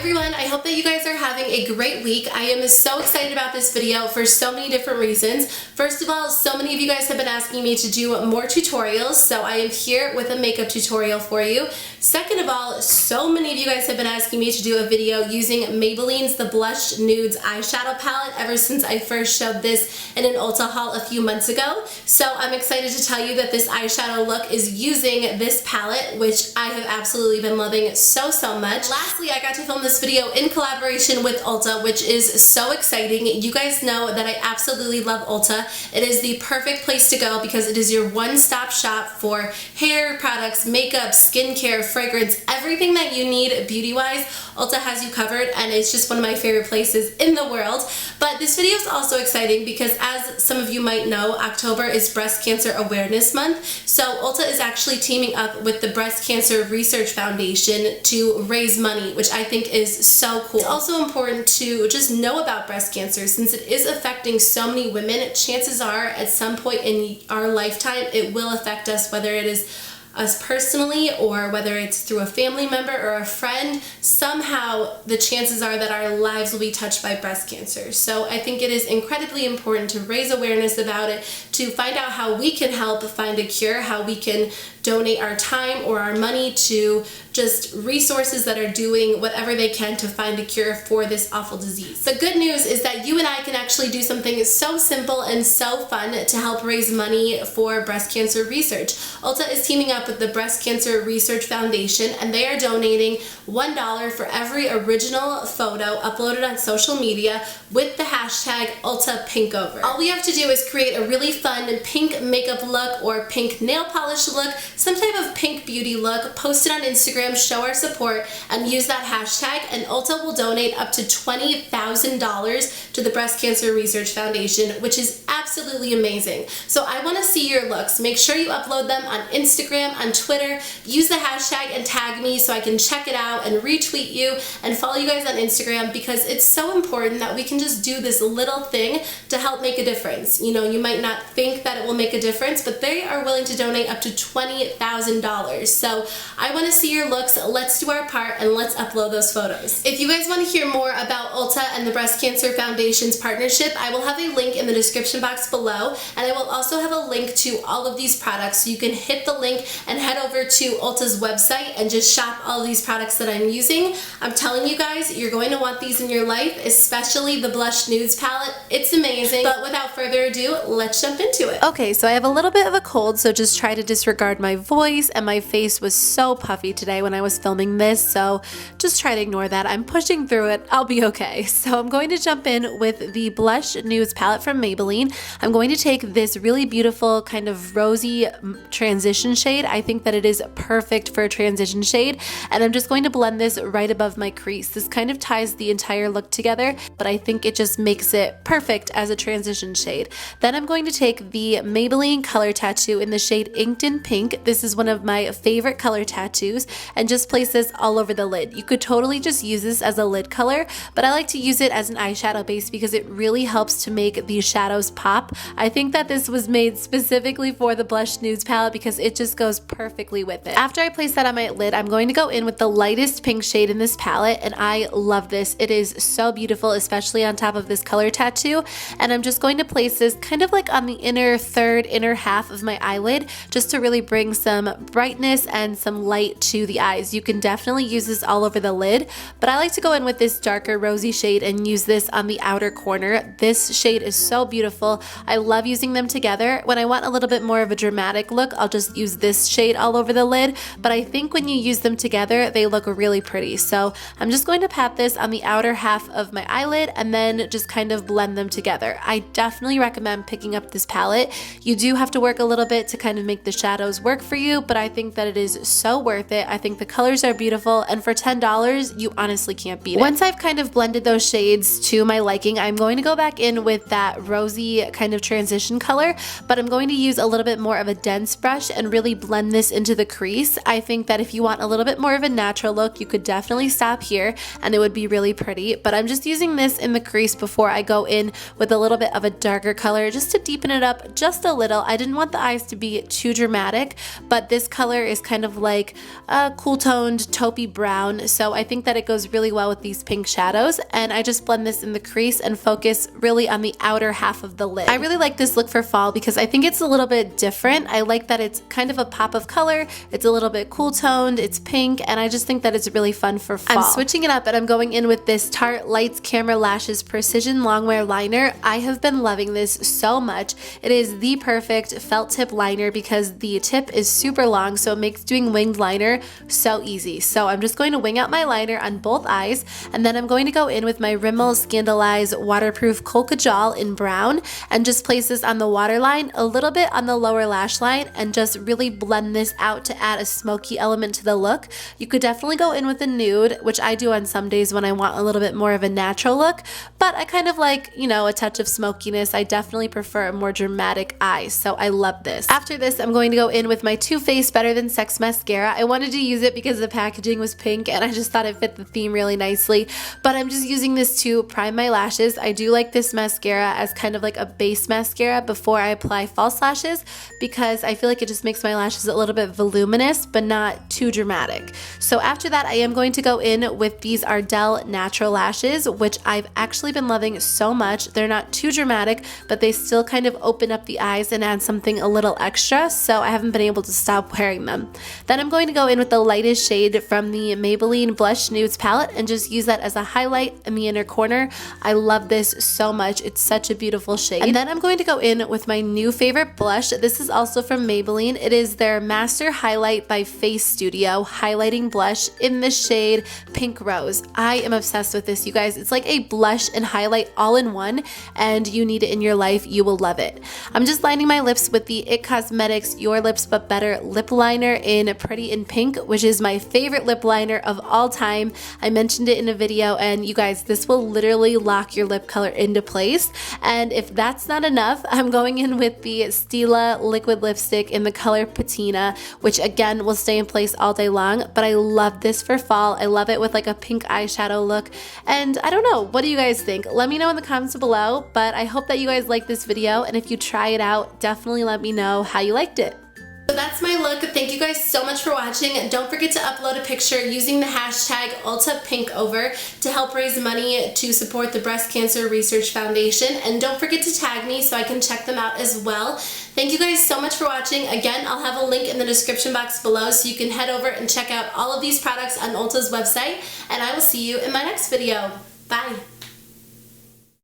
everyone, I hope that you guys are having a great week. I am so excited about this video for so many different reasons. First of all, so many of you guys have been asking me to do more tutorials, so I am here with a makeup tutorial for you. Second of all, so many of you guys have been asking me to do a video using Maybelline's the Blushed Nudes eyeshadow palette ever since I first showed this in an Ulta haul a few months ago. So I'm excited to tell you that this eyeshadow look is using this palette, which I have absolutely been loving so much. Lastly, I got to film this video in collaboration with Ulta, which is so exciting. You guys know that I absolutely love Ulta. It is the perfect place to go because it is your one-stop shop for hair products, makeup, skincare, fragrance, everything that you need beauty-wise. Ulta has you covered, and it's just one of my favorite places in the world. But this video is also exciting because, as some of you might know, October is Breast Cancer Awareness Month. So Ulta is actually teaming up with the Breast Cancer Research Foundation to raise money, which I think is so cool. It's also important to just know about breast cancer since it is affecting so many women. Chances are at some point in our lifetime it will affect us, whether it is us personally or whether it's through a family member or a friend. Somehow the chances are that our lives will be touched by breast cancer. So I think it is incredibly important to raise awareness about it, to find out how we can help find a cure, how we can donate our time or our money to just resources that are doing whatever they can to find a cure for this awful disease. The good news is that you and I can actually do something so simple and so fun to help raise money for breast cancer research. Ulta is teaming up with the Breast Cancer Research Foundation, and they are donating $1 for every original photo uploaded on social media with the hashtag #UltaPinkover. All we have to do is create a really fun pink makeup look or pink nail polish look, some type of pink beauty look, post it on Instagram, show our support, and use that hashtag, and Ulta will donate up to $20,000 to the Breast Cancer Research Foundation, which is absolutely amazing. So I want to see your looks. Make sure you upload them on Instagram, on Twitter, use the hashtag and tag me so I can check it out and retweet you and follow you guys on Instagram, because it's so important that we can just do this little thing to help make a difference. You know, you might not think that it will make a difference, but they are willing to donate up to $20,000. So I want to see your looks. Let's do our part and let's upload those photos. If you guys want to hear more about Ulta and the Breast Cancer Foundation's partnership, I will have a link in the description box below, and I will also have a link to all of these products, so you can hit the link and head over to Ulta's website and just shop all of these products that I'm using. I'm telling you guys, you're going to want these in your life, especially the Blushed Nudes palette. It's amazing. But without further ado, let's jump into it. Okay, so I have a little bit of a cold, so just try to disregard my voice, and my face was so puffy today when I was filming this, so just try to ignore that. I'm pushing through it. I'll be okay. So I'm going to jump in with the Blushed Nudes palette from Maybelline. I'm going to take this really beautiful kind of rosy transition shade. I think that it is perfect for a transition shade, and I'm just going to blend this right above my crease. This kind of ties the entire look together, but I think it just makes it perfect as a transition shade. Then I'm going to take the Maybelline Color Tattoo in the shade Inked in Pink. This is one of my favorite color tattoos, and just place this all over the lid. You could totally just use this as a lid color, but I like to use it as an eyeshadow base because it really helps to make these shadows pop. I think that this was made specifically for the Blushed Nudes palette because it just goes perfectly with it. After I place that on my lid, I'm going to go in with the lightest pink shade in this palette, and I love this. It is so beautiful, especially on top of this color tattoo, and I'm just going to place this kind of like on the inner half of my eyelid, just to really bring some brightness and some light to the eyes. You can definitely use this all over the lid, but I like to go in with this darker rosy shade and use this on the outer corner. This shade is so beautiful. I love using them together. When I want a little bit more of a dramatic look, I'll just use this shade all over the lid, but I think when you use them together, they look really pretty. So I'm just going to pat this on the outer half of my eyelid and then just kind of blend them together. I definitely recommend picking up this palette. You do have to work a little bit to kind of make the shadows work for you, but I think that it is so worth it. I think the colors are beautiful, and for $10, you honestly can't beat it. Once I've kind of blended those shades to my liking, I'm going to go back in with that rosy kind of transition color, but I'm going to use a little bit more of a dense brush and really blend this into the crease. I think that if you want a little bit more of a natural look, you could definitely stop here and it would be really pretty, but I'm just using this in the crease before I go in with a little bit of a darker color just to deepen it up just a little. I didn't want the eyes to be too dramatic, but this color is kind of like a cool toned taupey brown, so I think that it goes really well with these pink shadows, and I just blend this in the crease and focus really on the outer half of the lid. I really like this look for fall because I think it's a little bit different. I like that it's kind of a pop of color, it's a little bit cool toned, it's pink, and I just think that it's really fun for fall. I'm switching it up and I'm going in with this Tarte Lights Camera Lashes Precision Longwear Liner. I have been loving this so much. It is the perfect felt tip liner because the tip is super long, so it makes doing winged liner so easy. So I'm just going to wing out my liner on both eyes, and then I'm going to go in with my Rimmel Scandaleyes Waterproof Kohl Kajal in brown and just place this on the waterline, a little bit on the lower lash line, and just really blend this out to add a smoky element to the look. You could definitely go in with a nude, which I do on some days when I want a little bit more of a natural look, but I kind of like, you know, a touch of smokiness. I definitely prefer a more dramatic eye, so I love this. After this, I'm going to go in with my Too Faced Better Than Sex mascara. I wanted to use it because the packaging was pink and I just thought it fit the theme really nicely, but I'm just using this to prime my lashes. I do like this mascara as kind of like a base mascara before I apply false lashes because I feel like it just makes my lashes a little bit voluminous but not too dramatic. So after that, I am going to go in with these Ardell natural lashes, which I've actually been loving so much. They're not too dramatic, but they still kind of open up the eyes and add something a little extra, so I haven't been able to stop wearing them. Then I'm going to go in with the lightest shade from the Maybelline Blushed Nudes palette and just use that as a highlight in the inner corner. I love this so much. It's such a beautiful shade. And then I'm going to go in with my new favorite blush. This is also from Maybelline. It is their Master Highlight by Face Studio highlighting blush in the shade Pink Rose. I am obsessed with this, you guys. It's like a blush and highlight all in one, and you need it in your life. You will love it. I'm just lining my lips with the IT Cosmetics Your Lips But Better lip liner in Pretty in Pink, which is my favorite lip liner of all time. I mentioned it in a video, and you guys, this will literally lock your lip color into place. And if that's not enough, I'm going in with the Stila liquid lipstick in the color Patina, which again will stay in place all day long, but I love this for fall. I love it with like a pink eyeshadow look, and I don't know, what do you guys think? Let me know in the comments below, but I hope that you guys like this video, and if you try it out, definitely let me know how you liked it. So that's my look. Thank you guys so much for watching. Don't forget to upload a picture using the hashtag #UltaPinkover to help raise money to support the Breast Cancer Research Foundation. And don't forget to tag me so I can check them out as well. Thank you guys so much for watching. Again, I'll have a link in the description box below so you can head over and check out all of these products on Ulta's website. And I will see you in my next video. Bye.